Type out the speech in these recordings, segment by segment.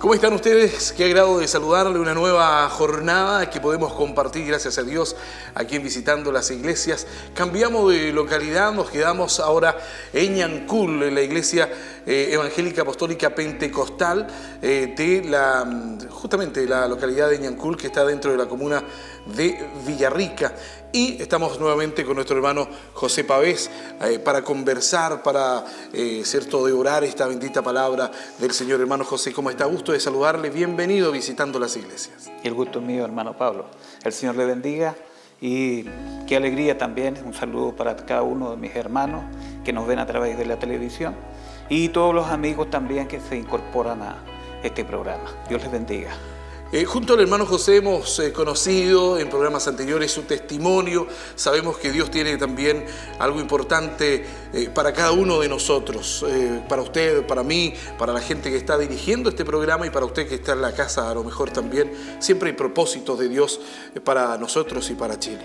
¿Cómo están ustedes? Qué agrado de saludarle, una nueva jornada que podemos compartir, gracias a Dios, aquí en Visitando las Iglesias. Cambiamos de localidad, nos quedamos ahora en Ñancul, en la Iglesia Evangélica Apostólica Pentecostal justamente la localidad de Ñancul, que está dentro de la comuna de Villarrica. Y estamos nuevamente con nuestro hermano José Pavés para conversar, para de orar esta bendita palabra del Señor. Hermano José, ¿cómo está? Gusto de saludarle. Bienvenido a Visitando las Iglesias. El gusto es mío, hermano Pablo. El Señor le bendiga y qué alegría también. Un saludo para cada uno de mis hermanos que nos ven a través de la televisión y todos los amigos también que se incorporan a este programa. Dios les bendiga. Junto al hermano José hemos conocido en programas anteriores su testimonio. Sabemos que Dios tiene también algo importante para cada uno de nosotros, para usted, para mí, para la gente que está dirigiendo este programa y para usted que está en la casa a lo mejor también. Siempre hay propósitos de Dios para nosotros y para Chile.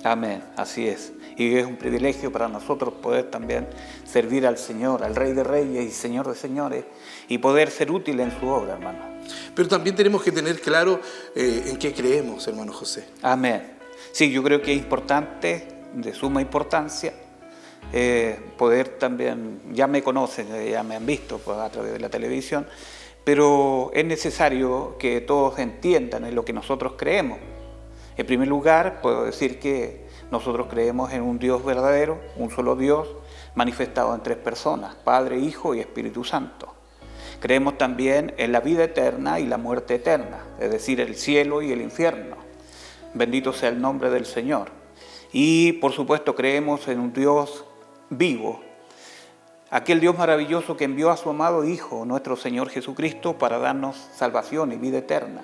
Amén, así es. Y es un privilegio para nosotros poder también servir al Señor, al Rey de Reyes y Señor de Señores, y poder ser útil en su obra, hermano. Pero también tenemos que tener claro en qué creemos, hermano José. Amén. Sí, yo creo que es importante, de suma importancia, poder también, ya me conocen, ya me han visto pues, a través de la televisión, pero es necesario que todos entiendan en lo que nosotros creemos. En primer lugar, puedo decir que nosotros creemos en un Dios verdadero, un solo Dios, manifestado en tres personas, Padre, Hijo y Espíritu Santo. Creemos también en la vida eterna y la muerte eterna, es decir, el cielo y el infierno. Bendito sea el nombre del Señor. Y, por supuesto, creemos en un Dios vivo, aquel Dios maravilloso que envió a su amado Hijo, nuestro Señor Jesucristo, para darnos salvación y vida eterna.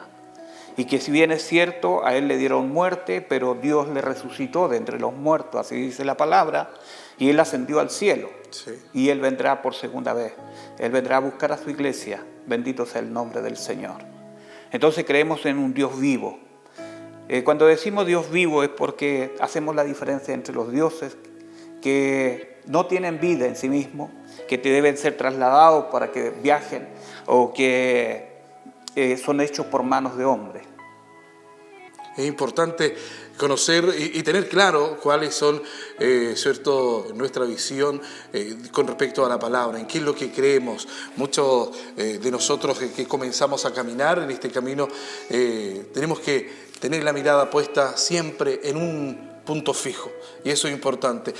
Y que si bien es cierto, a Él le dieron muerte, pero Dios le resucitó de entre los muertos, así dice la palabra, y Él ascendió al cielo. Sí. Y Él vendrá por segunda vez. Él vendrá a buscar a su iglesia. Bendito sea el nombre del Señor. Entonces creemos en un Dios vivo. Cuando decimos Dios vivo es porque hacemos la diferencia entre los dioses que no tienen vida en sí mismos, que te deben ser trasladados para que viajen o que son hechos por manos de hombres. Es importante conocer y tener claro cuáles son, nuestra visión con respecto a la palabra, en qué es lo que creemos. Muchos de nosotros que comenzamos a caminar en este camino, tenemos que tener la mirada puesta siempre en un punto fijo, y eso es importante.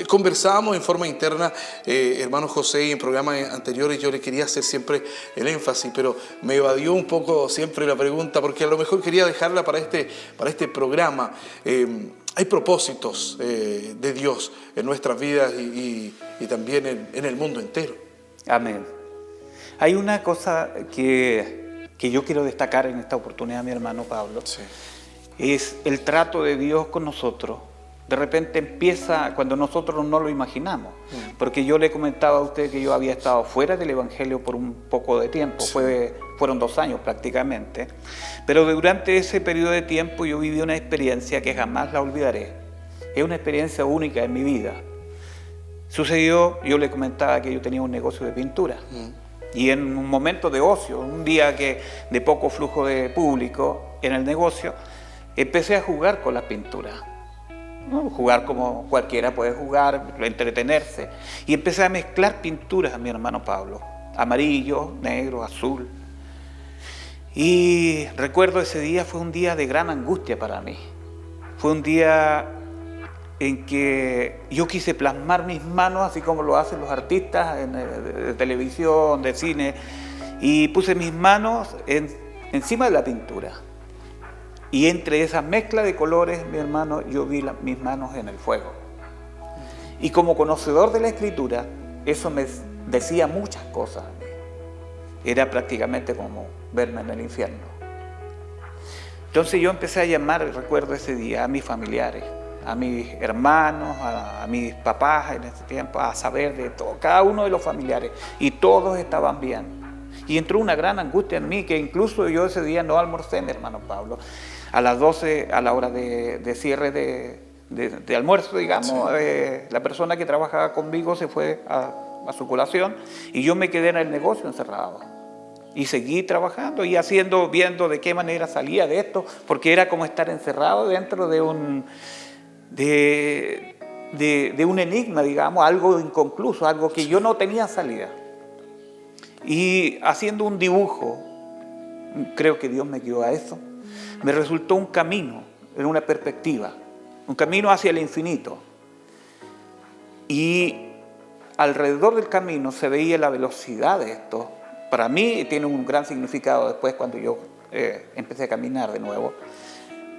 Conversábamos en forma interna, hermano José, y en programas anteriores yo le quería hacer siempre el énfasis, pero me evadió un poco siempre la pregunta, porque a lo mejor quería dejarla para este programa. Hay propósitos de Dios en nuestras vidas y también en el mundo entero. Amén. Hay una cosa que yo quiero destacar en esta oportunidad, mi hermano Pablo. Sí. Es el trato de Dios con nosotros. De repente empieza cuando nosotros no lo imaginamos. Porque yo le comentaba a usted que yo había estado fuera del Evangelio por un poco de tiempo. Sí. Fueron 2 años prácticamente. Pero durante ese periodo de tiempo yo viví una experiencia que jamás la olvidaré. Es una experiencia única en mi vida. Sucedió, yo le comentaba que yo tenía un negocio de pintura. Y en un momento de ocio, un día de poco flujo de público en el negocio, empecé a jugar con la pintura. ¿No? Jugar como cualquiera puede jugar, entretenerse. Y empecé a mezclar pinturas, mi hermano Pablo. Amarillo, negro, azul. Y recuerdo ese día, fue un día de gran angustia para mí. Fue un día en que yo quise plasmar mis manos, así como lo hacen los artistas de televisión, de cine. Y puse mis manos encima de la pintura. Y entre esa mezcla de colores, mi hermano, yo vi mis manos en el fuego. Y como conocedor de la Escritura, eso me decía muchas cosas. Era prácticamente como verme en el infierno. Entonces yo empecé a llamar, recuerdo ese día, a mis familiares, a mis hermanos, a mis papás en ese tiempo, a saber de todo, cada uno de los familiares. Y todos estaban bien. Y entró una gran angustia en mí, que incluso yo ese día no almorcé, mi hermano Pablo. A las 12, a la hora de cierre de almuerzo, digamos, sí. La persona que trabajaba conmigo se fue a su colación y yo me quedé en el negocio encerrado. Y seguí trabajando y viendo de qué manera salía de esto, porque era como estar encerrado dentro de un enigma, digamos, algo inconcluso, algo que yo no tenía salida. Y haciendo un dibujo, creo que Dios me guió a eso, me resultó un camino, en una perspectiva, un camino hacia el infinito. Y alrededor del camino se veía la velocidad de esto. Para mí tiene un gran significado después cuando yo empecé a caminar de nuevo.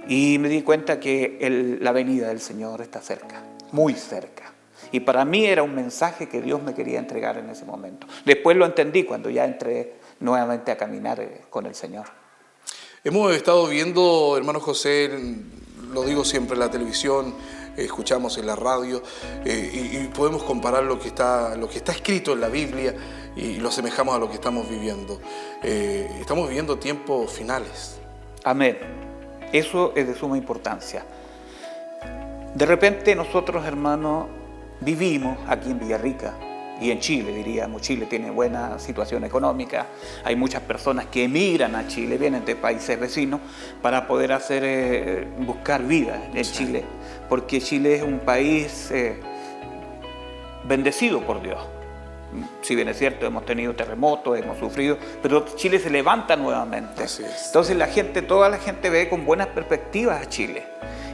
Y me di cuenta que la venida del Señor está cerca, muy cerca. Y para mí era un mensaje que Dios me quería entregar en ese momento. Después lo entendí cuando ya entré nuevamente a caminar con el Señor. Hemos estado viendo, hermano José, lo digo siempre en la televisión, escuchamos en la radio, y podemos comparar lo que está escrito en la Biblia y lo asemejamos a lo que estamos viviendo. Estamos viviendo tiempos finales. Amén. Eso es de suma importancia. De repente nosotros, hermanos, vivimos aquí en Villarrica y en Chile, diríamos. Chile tiene buena situación económica. Hay muchas personas que emigran a Chile, vienen de países vecinos para poder buscar vida en Chile, porque Chile es un país bendecido por Dios. Si bien es cierto, hemos tenido terremotos, hemos sufrido, pero Chile se levanta nuevamente. Así es. Entonces toda la gente ve con buenas perspectivas a Chile.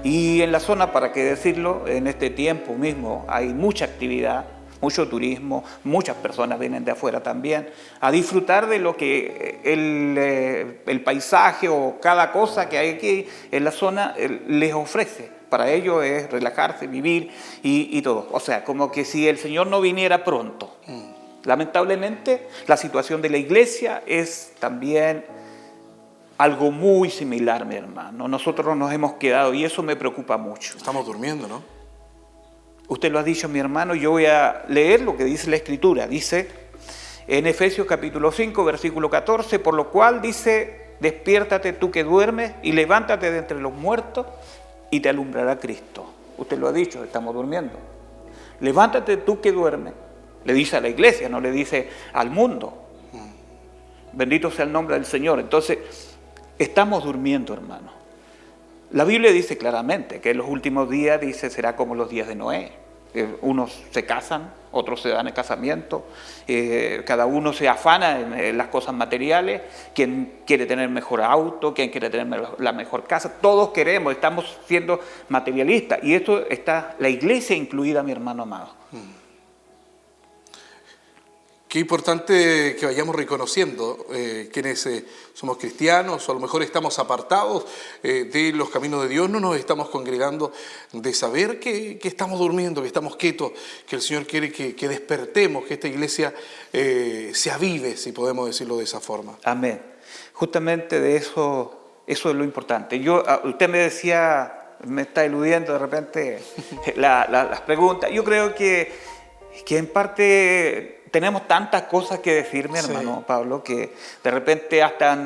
Y en la zona, para qué decirlo, en este tiempo mismo hay mucha actividad, mucho turismo, muchas personas vienen de afuera también a disfrutar de lo que el paisaje o cada cosa que hay aquí en la zona les ofrece. Para ellos es relajarse, vivir y todo. O sea, como que si el Señor no viniera pronto. Lamentablemente, la situación de la iglesia es también algo muy similar, mi hermano. Nosotros nos hemos quedado y eso me preocupa mucho. Estamos durmiendo, ¿no? Usted lo ha dicho, mi hermano, yo voy a leer lo que dice la Escritura. Dice en Efesios capítulo 5, versículo 14, por lo cual dice, despiértate tú que duermes y levántate de entre los muertos y te alumbrará Cristo. Usted lo ha dicho, estamos durmiendo. Levántate tú que duermes. Le dice a la iglesia, no le dice al mundo. Bendito sea el nombre del Señor. Entonces, estamos durmiendo, hermano. La Biblia dice claramente que en los últimos días, dice, será como los días de Noé. Unos se casan, otros se dan el casamiento, cada uno se afana en las cosas materiales, quien quiere tener mejor auto, quien quiere tener la mejor casa, todos queremos, estamos siendo materialistas, y esto está la iglesia incluida, mi hermano amado. Qué importante que vayamos reconociendo quienes somos cristianos o a lo mejor estamos apartados de los caminos de Dios, no nos estamos congregando, de saber que estamos durmiendo, que estamos quietos, que el Señor quiere que despertemos, que esta iglesia se avive, si podemos decirlo de esa forma. Amén. Justamente de eso es lo importante. Usted me decía, me está eludiendo de repente las preguntas. Yo creo que en parte tenemos tantas cosas que decir, mi hermano Pablo, que de repente hasta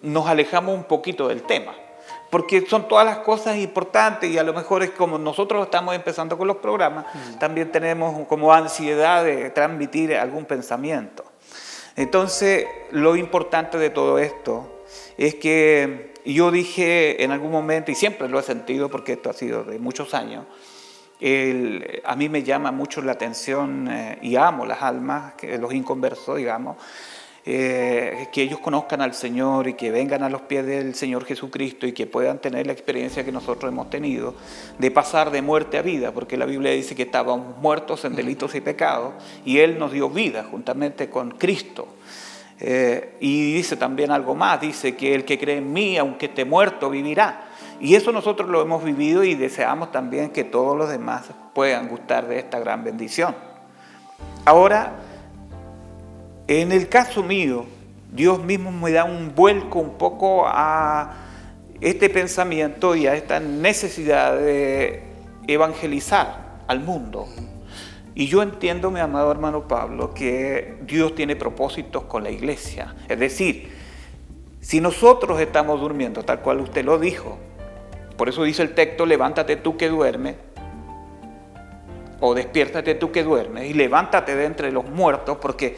nos alejamos un poquito del tema, porque son todas las cosas importantes y a lo mejor es como nosotros estamos empezando con los programas, también tenemos como ansiedad de transmitir algún pensamiento. Entonces, lo importante de todo esto es que yo dije en algún momento, y siempre lo he sentido porque esto ha sido de muchos años, a mí me llama mucho la atención y amo las almas, los inconversos, digamos, que ellos conozcan al Señor y que vengan a los pies del Señor Jesucristo y que puedan tener la experiencia que nosotros hemos tenido de pasar de muerte a vida, porque la Biblia dice que estábamos muertos en delitos y pecados y Él nos dio vida juntamente con Cristo. Y dice también algo más, dice que el que cree en mí, aunque esté muerto, vivirá. Y eso nosotros lo hemos vivido y deseamos también que todos los demás puedan gustar de esta gran bendición. Ahora, en el caso mío, Dios mismo me da un vuelco un poco a este pensamiento y a esta necesidad de evangelizar al mundo. Y yo entiendo, mi amado hermano Pablo, que Dios tiene propósitos con la iglesia. Es decir, si nosotros estamos durmiendo, tal cual usted lo dijo, por eso dice el texto, levántate tú que duermes, o despiértate tú que duermes, y levántate de entre los muertos, porque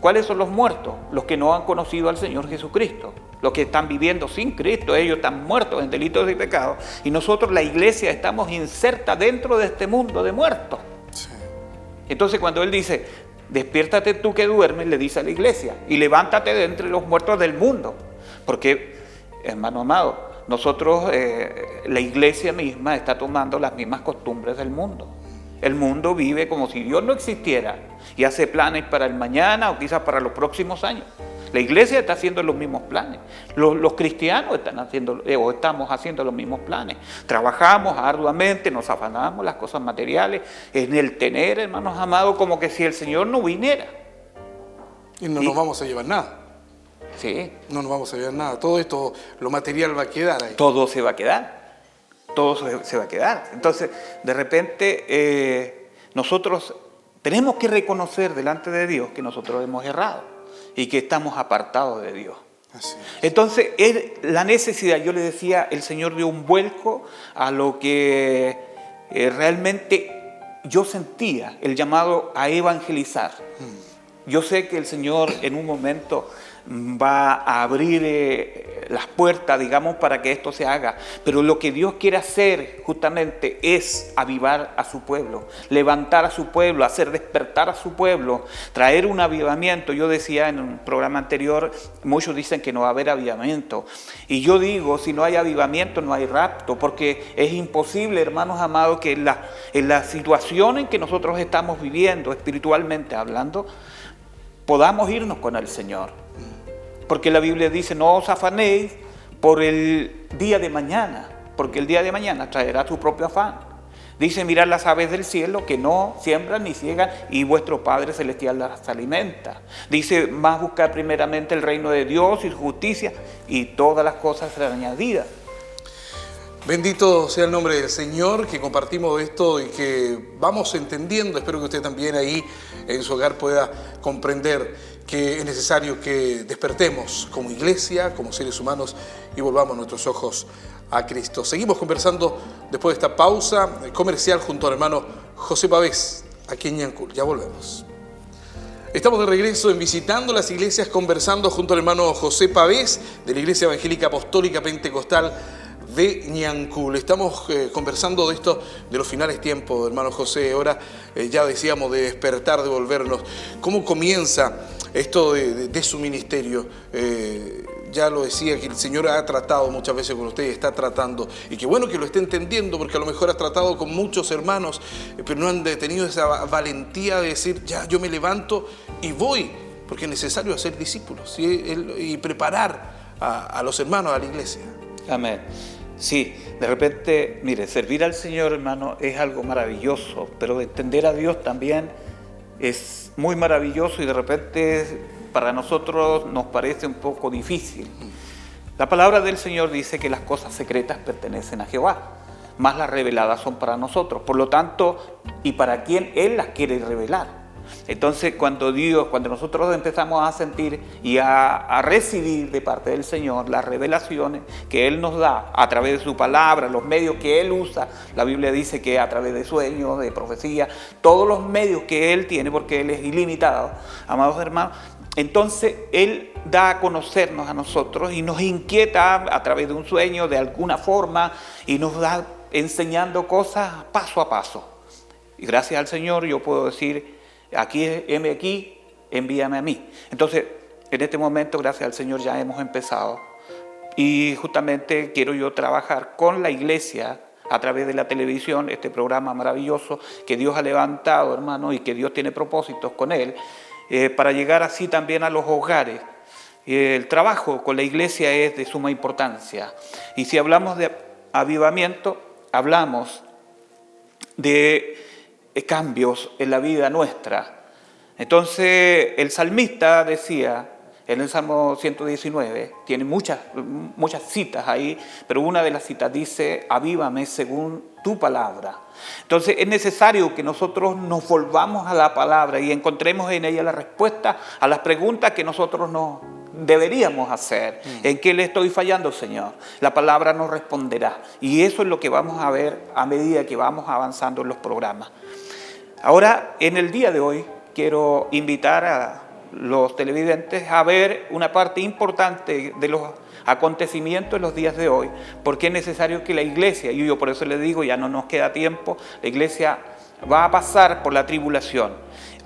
¿Cuáles son los muertos? Los que no han conocido al Señor Jesucristo, los que están viviendo sin Cristo. Ellos están muertos en delitos y pecados, y nosotros, la iglesia, estamos inserta dentro de este mundo de muertos. Sí. Entonces, cuando Él dice, despiértate tú que duermes, le dice a la iglesia, y levántate de entre los muertos del mundo. Porque, hermano amado, nosotros, la iglesia misma está tomando las mismas costumbres del mundo. El mundo vive como si Dios no existiera y hace planes para el mañana o quizás para los próximos años. La iglesia está haciendo los mismos planes. Los cristianos están haciendo o estamos haciendo los mismos planes. Trabajamos arduamente, nos afanamos las cosas materiales, en el tener, hermanos amados, como que si el Señor no viniera. Y no nos vamos a llevar nada. Sí. No nos vamos a llevar nada. Todo esto, lo material va a quedar ahí. Todo se va a quedar. Todo se va a quedar. Entonces, de repente, nosotros tenemos que reconocer delante de Dios que nosotros hemos errado y que estamos apartados de Dios. Así es. Entonces, la necesidad, yo le decía, el Señor dio un vuelco a lo que realmente yo sentía, el llamado a evangelizar. Yo sé que el Señor en un momento va a abrir las puertas, digamos, para que esto se haga. Pero lo que Dios quiere hacer justamente es avivar a su pueblo, levantar a su pueblo, hacer despertar a su pueblo, traer un avivamiento. Yo decía en un programa anterior, muchos dicen que no va a haber avivamiento. Y yo digo, si no hay avivamiento, no hay rapto, porque es imposible, hermanos amados, que en la situación en que nosotros estamos viviendo, espiritualmente hablando, podamos irnos con el Señor. Porque la Biblia dice, no os afanéis por el día de mañana, porque el día de mañana traerá tu propio afán. Dice, mirad las aves del cielo que no siembran ni ciegan, y vuestro Padre Celestial las alimenta. Dice, más buscad primeramente el reino de Dios y su justicia, y todas las cosas serán añadidas. Bendito sea el nombre del Señor, que compartimos esto y que vamos entendiendo. Espero que usted también ahí en su hogar pueda comprender que es necesario que despertemos como iglesia, como seres humanos, y volvamos nuestros ojos a Cristo. Seguimos conversando después de esta pausa comercial junto al hermano José Pavés, aquí en Ñancul. Ya volvemos. Estamos de regreso en Visitando las Iglesias, conversando junto al hermano José Pavés, de la Iglesia Evangélica Apostólica Pentecostal de Ñancul. Estamos conversando de esto, de los finales tiempos, hermano José. Ahora ya decíamos de despertar, de volvernos. ¿Cómo comienza esto de su ministerio? Ya lo decía, que el Señor ha tratado muchas veces con usted, está tratando, y qué bueno que lo esté entendiendo, porque a lo mejor ha tratado con muchos hermanos, pero no han tenido esa valentía de decir, ya, yo me levanto y voy, porque es necesario hacer discípulos y preparar a los hermanos, a la iglesia. Amén. Sí, de repente, mire, servir al Señor, hermano, es algo maravilloso, pero entender a Dios también es muy maravilloso, y de repente para nosotros nos parece un poco difícil. La palabra del Señor dice que las cosas secretas pertenecen a Jehová, más las reveladas son para nosotros. Por lo tanto, y para quien Él las quiere revelar. Entonces, cuando nosotros empezamos a sentir y a recibir de parte del Señor las revelaciones que Él nos da a través de su palabra, los medios que Él usa, la Biblia dice que a través de sueños, de profecía, todos los medios que Él tiene, porque Él es ilimitado, amados hermanos, entonces Él da a conocernos a nosotros y nos inquieta a través de un sueño, de alguna forma, y nos da enseñando cosas paso a paso. Y gracias al Señor yo puedo decir, heme aquí, envíame a mí. Entonces, en este momento, gracias al Señor, ya hemos empezado. Y justamente quiero yo trabajar con la iglesia a través de la televisión, este programa maravilloso que Dios ha levantado, hermano, y que Dios tiene propósitos con él, para llegar así también a los hogares. El trabajo con la iglesia es de suma importancia. Y si hablamos de avivamiento, hablamos de cambios en la vida nuestra. Entonces el salmista decía en el Salmo 119, tiene muchas citas ahí, pero una de las citas dice, avívame según tu palabra. Entonces es necesario que nosotros nos volvamos a la palabra y encontremos en ella la respuesta a las preguntas que nosotros nos deberíamos hacer. ¿En qué le estoy fallando, Señor? La palabra nos responderá, y eso es lo que vamos a ver a medida que vamos avanzando en los programas. Ahora, en el día de hoy, quiero invitar a los televidentes a ver una parte importante de los acontecimientos en los días de hoy, porque es necesario que la iglesia, y yo por eso les digo, ya no nos queda tiempo, la iglesia va a pasar por la tribulación,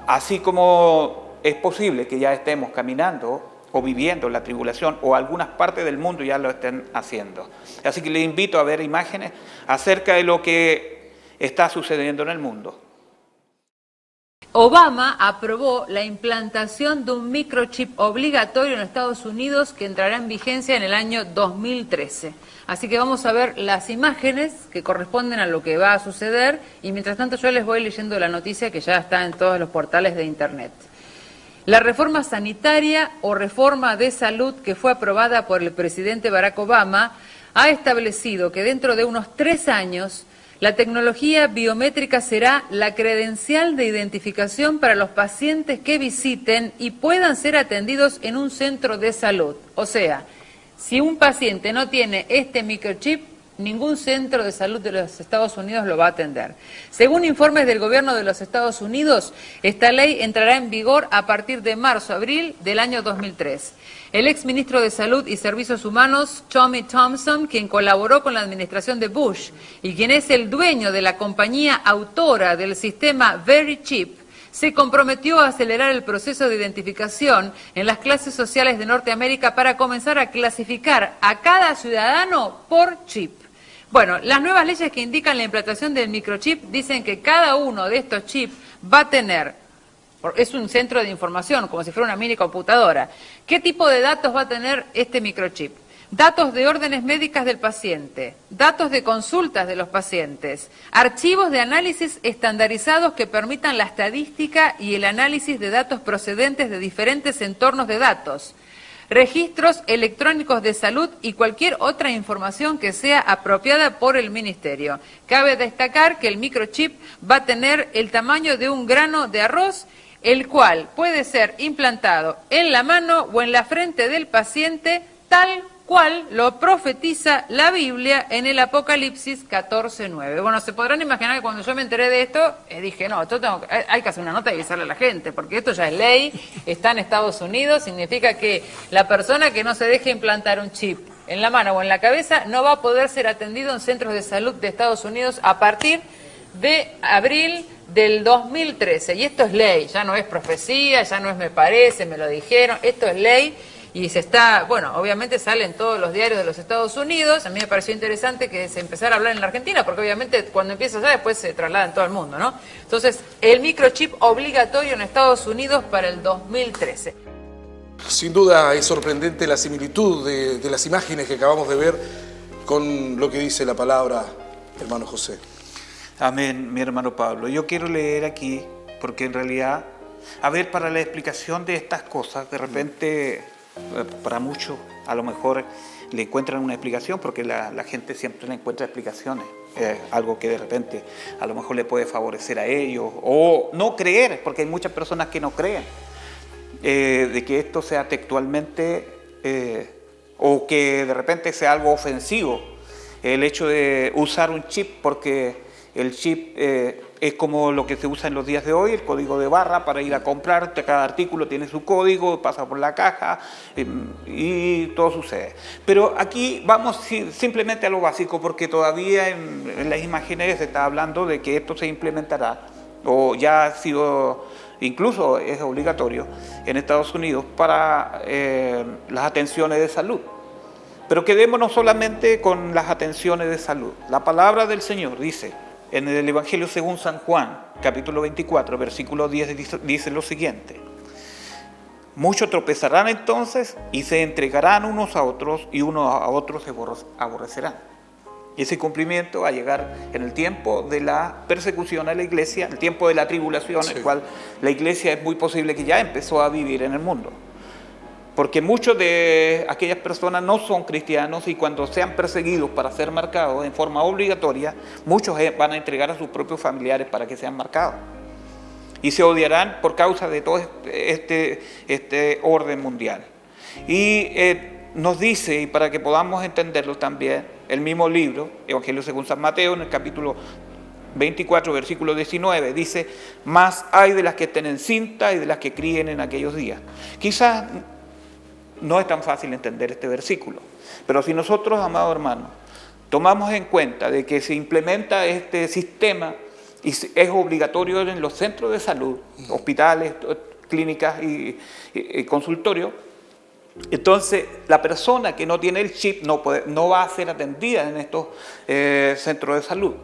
así como es posible que ya estemos caminando o viviendo la tribulación, o algunas partes del mundo ya lo estén haciendo. Así que les invito a ver imágenes acerca de lo que está sucediendo en el mundo. Obama aprobó la implantación de un microchip obligatorio en Estados Unidos que entrará en vigencia en el año 2013. Así que vamos a ver las imágenes que corresponden a lo que va a suceder y mientras tanto yo les voy leyendo la noticia que ya está en todos los portales de Internet. La reforma sanitaria o reforma de salud que fue aprobada por el presidente Barack Obama ha establecido que dentro de unos 3 años la tecnología biométrica será la credencial de identificación para los pacientes que visiten y puedan ser atendidos en un centro de salud. O sea, si un paciente no tiene este microchip, ningún centro de salud de los Estados Unidos lo va a atender. Según informes del gobierno de los Estados Unidos, esta ley entrará en vigor a partir de marzo-abril del año 2003. El exministro de Salud y Servicios Humanos, Tommy Thompson, quien colaboró con la administración de Bush y quien es el dueño de la compañía autora del sistema VeriChip, se comprometió a acelerar el proceso de identificación en las clases sociales de Norteamérica para comenzar a clasificar a cada ciudadano por chip. Bueno, las nuevas leyes que indican la implantación del microchip dicen que cada uno de estos chips va a tener, es un centro de información, como si fuera una mini computadora. ¿Qué tipo de datos va a tener este microchip? Datos de órdenes médicas del paciente, datos de consultas de los pacientes, archivos de análisis estandarizados que permitan la estadística y el análisis de datos procedentes de diferentes entornos de datos, registros electrónicos de salud y cualquier otra información que sea apropiada por el Ministerio. Cabe destacar que el microchip va a tener el tamaño de un grano de arroz, el cual puede ser implantado en la mano o en la frente del paciente, tal cual lo profetiza la Biblia en el Apocalipsis 14:9. Bueno, se podrán imaginar que cuando yo me enteré de esto, dije, no, hay que hacer una nota y avisarle a la gente, porque esto ya es ley, está en Estados Unidos, significa que la persona que no se deje implantar un chip en la mano o en la cabeza no va a poder ser atendido en centros de salud de Estados Unidos a partir de abril del 2013. Y esto es ley, ya no es profecía, ya no es me parece, me lo dijeron, esto es ley. Y se está, bueno, obviamente sale en todos los diarios de los Estados Unidos. A mí me pareció interesante que se empezara a hablar en la Argentina, porque obviamente cuando empieza allá después se traslada en todo el mundo, ¿no? Entonces, el microchip obligatorio en Estados Unidos para el 2013. Sin duda es sorprendente la similitud de las imágenes que acabamos de ver con lo que dice la palabra, hermano José. Amén, mi hermano Pablo. Yo quiero leer aquí, porque en realidad, a ver, para la explicación de estas cosas, de repente, para muchos, a lo mejor le encuentran una explicación, porque la gente siempre le encuentra explicaciones, algo que de repente a lo mejor le puede favorecer a ellos, o no creer, porque hay muchas personas que no creen de que esto sea textualmente, o que de repente sea algo ofensivo, el hecho de usar un chip, porque el chip es como lo que se usa en los días de hoy, el código de barra para ir a comprar, cada artículo tiene su código, pasa por la caja y todo sucede. Pero aquí vamos simplemente a lo básico, porque todavía en las imágenes se está hablando de que esto se implementará, o ya ha sido, incluso es obligatorio en Estados Unidos para las atenciones de salud. Pero quedémonos solamente con las atenciones de salud. La palabra del Señor dice, en el Evangelio según San Juan, capítulo 24, versículo 10, dice lo siguiente: muchos tropezarán entonces y se entregarán unos a otros y unos a otros se aborrecerán. Y ese cumplimiento va a llegar en el tiempo de la persecución a la iglesia, el tiempo de la tribulación, sí, el cual la iglesia es muy posible que ya empezó a vivir en el mundo. Porque muchos de aquellas personas no son cristianos y cuando sean perseguidos para ser marcados en forma obligatoria, muchos van a entregar a sus propios familiares para que sean marcados. Y se odiarán por causa de todo este orden mundial. Y nos dice, y para que podamos entenderlo también, el mismo libro, Evangelio según San Mateo, en el capítulo 24, versículo 19, dice: más hay de las que estén encintas y de las que críen en aquellos días. Quizás no es tan fácil entender este versículo, pero si nosotros, amados hermanos, tomamos en cuenta de que se implementa este sistema y es obligatorio en los centros de salud, hospitales, clínicas y consultorios, entonces la persona que no tiene el chip no va a ser atendida en estos centros de salud.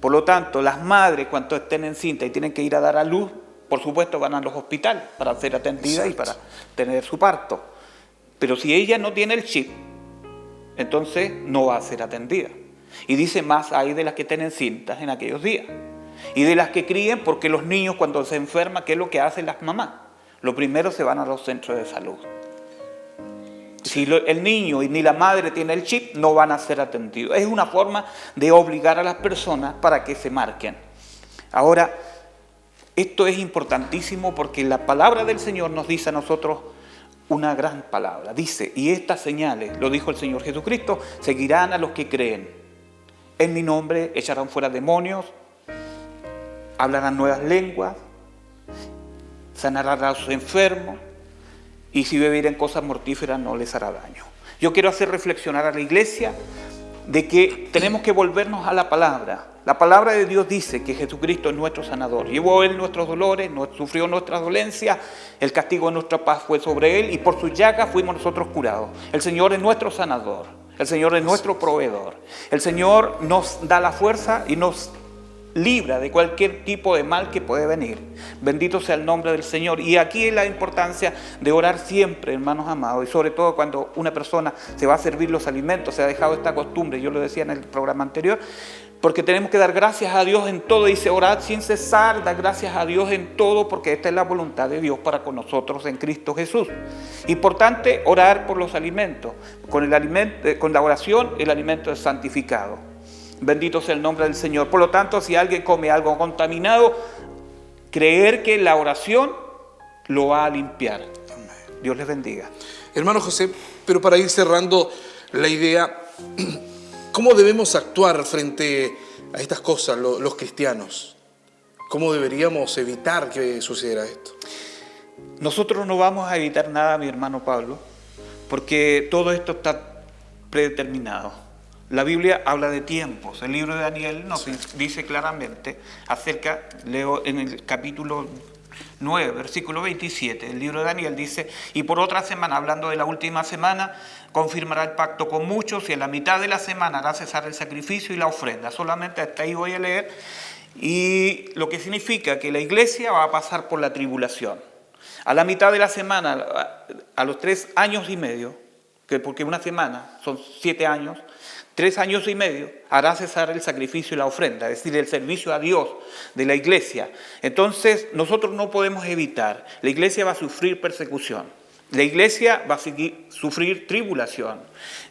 Por lo tanto, las madres, cuando estén encintas y tienen que ir a dar a luz, por supuesto van a los hospitales para ser atendidas. Exacto. Y para tener su parto. Pero si ella no tiene el chip, entonces no va a ser atendida. Y dice: más hay de las que estén encintas en aquellos días. Y de las que críen, porque los niños cuando se enferman, ¿qué es lo que hacen las mamás? Lo primero se van a los centros de salud. Si el niño y ni la madre tiene el chip, no van a ser atendidos. Es una forma de obligar a las personas para que se marquen. Ahora, esto es importantísimo porque la palabra del Señor nos dice a nosotros una gran palabra. Dice: y estas señales, lo dijo el Señor Jesucristo, seguirán a los que creen. En mi nombre echarán fuera demonios, hablarán nuevas lenguas, sanarán a los enfermos, y si bebieren cosas mortíferas no les hará daño. Yo quiero hacer reflexionar a la iglesia de que tenemos que volvernos a la palabra. La palabra de Dios dice que Jesucristo es nuestro sanador. Llevó Él nuestros dolores, sufrió nuestras dolencias, el castigo de nuestra paz fue sobre Él y por sus llagas fuimos nosotros curados. El Señor es nuestro sanador, el Señor es nuestro proveedor. El Señor nos da la fuerza y nos libra de cualquier tipo de mal que puede venir. Bendito sea el nombre del Señor. Y aquí es la importancia de orar siempre, hermanos amados, y sobre todo cuando una persona se va a servir los alimentos, se ha dejado esta costumbre, yo lo decía en el programa anterior, porque tenemos que dar gracias a Dios en todo. Dice: orad sin cesar, dar gracias a Dios en todo, porque esta es la voluntad de Dios para con nosotros en Cristo Jesús. Importante orar por los alimentos. Con la oración el alimento es santificado. Bendito sea el nombre del Señor. Por lo tanto, si alguien come algo contaminado, creer que la oración lo va a limpiar. Amén. Dios les bendiga. Hermano José, pero para ir cerrando la idea, ¿cómo debemos actuar frente a estas cosas los cristianos? ¿Cómo deberíamos evitar que sucediera esto? Nosotros no vamos a evitar nada, mi hermano Pablo, porque todo esto está predeterminado. La Biblia habla de tiempos. El libro de Daniel nos dice claramente acerca, leo en el capítulo 9, versículo 27, el libro de Daniel dice: y por otra semana, hablando de la última semana, confirmará el pacto con muchos, y en la mitad de la semana hará cesar el sacrificio y la ofrenda. Solamente hasta ahí voy a leer, y lo que significa que la iglesia va a pasar por la tribulación. A la mitad de la semana, a los 3 años y medio, porque una semana son 7 años, 3 años y medio, hará cesar el sacrificio y la ofrenda, es decir, el servicio a Dios de la iglesia. Entonces, nosotros no podemos evitar. La iglesia va a sufrir persecución. La iglesia va a sufrir tribulación.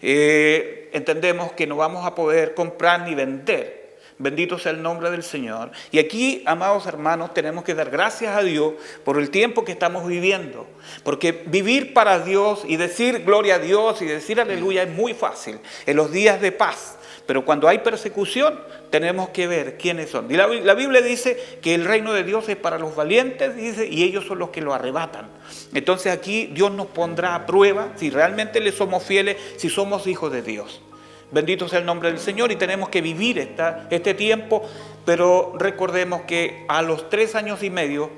Entendemos que no vamos a poder comprar ni vender. Bendito sea el nombre del Señor. Y aquí, amados hermanos, tenemos que dar gracias a Dios por el tiempo que estamos viviendo. Porque vivir para Dios y decir gloria a Dios y decir aleluya es muy fácil en los días de paz. Pero cuando hay persecución, tenemos que ver quiénes son. Y la Biblia dice que el reino de Dios es para los valientes, dice, y ellos son los que lo arrebatan. Entonces aquí Dios nos pondrá a prueba si realmente le somos fieles, si somos hijos de Dios. Bendito sea el nombre del Señor, y tenemos que vivir este tiempo, pero recordemos que a los 3 años y medio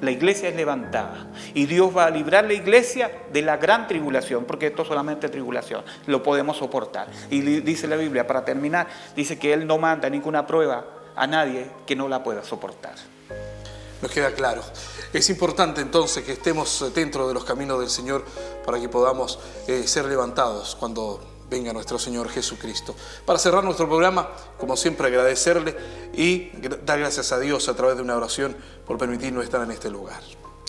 la iglesia es levantada y Dios va a librar la iglesia de la gran tribulación, porque esto es solamente tribulación, lo podemos soportar. Y dice la Biblia, para terminar, dice que Él no manda ninguna prueba a nadie que no la pueda soportar. Nos queda claro. Es importante entonces que estemos dentro de los caminos del Señor para que podamos ser levantados cuando venga nuestro Señor Jesucristo. Para cerrar nuestro programa, como siempre, agradecerle y dar gracias a Dios a través de una oración por permitirnos estar en este lugar.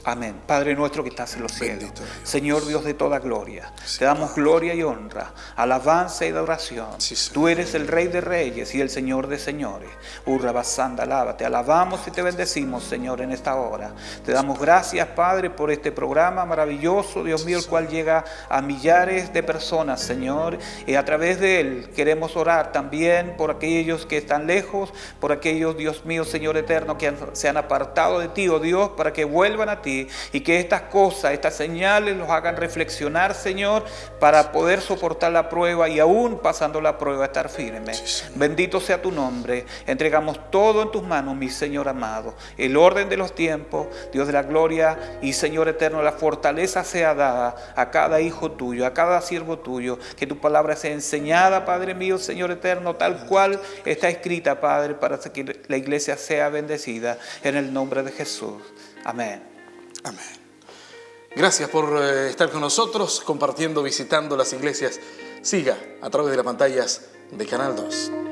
Amén. Padre nuestro que estás en los cielos, Bendito Dios. Señor Dios de toda gloria, Sí, te damos Padre. gloria y honra, alabanza y adoración. Sí, Señor. Tú eres el Rey de Reyes y el Señor de Señores. Urra basanda, alaba, te alabamos y te bendecimos, Señor, en esta hora. Te damos gracias, Padre, por este programa maravilloso, Dios mío, el cual llega a millares de personas, Señor, y a través de él queremos orar también por aquellos que están lejos, por aquellos, Dios mío, Señor eterno, que se han apartado de ti, oh Dios, para que vuelvan a ti y que estas cosas, estas señales los hagan reflexionar, Señor, para poder soportar la prueba y aún pasando la prueba estar firme. Bendito sea tu nombre. Entregamos todo en tus manos, mi Señor amado. El orden de los tiempos, Dios de la gloria y Señor eterno, la fortaleza sea dada a cada hijo tuyo, a cada siervo tuyo. Que tu palabra sea enseñada, Padre mío, Señor eterno, tal cual está escrita, Padre, para que la iglesia sea bendecida en el nombre de Jesús. Amén. Amén. Gracias por estar con nosotros, compartiendo, visitando las iglesias. Siga a través de las pantallas de Canal 2.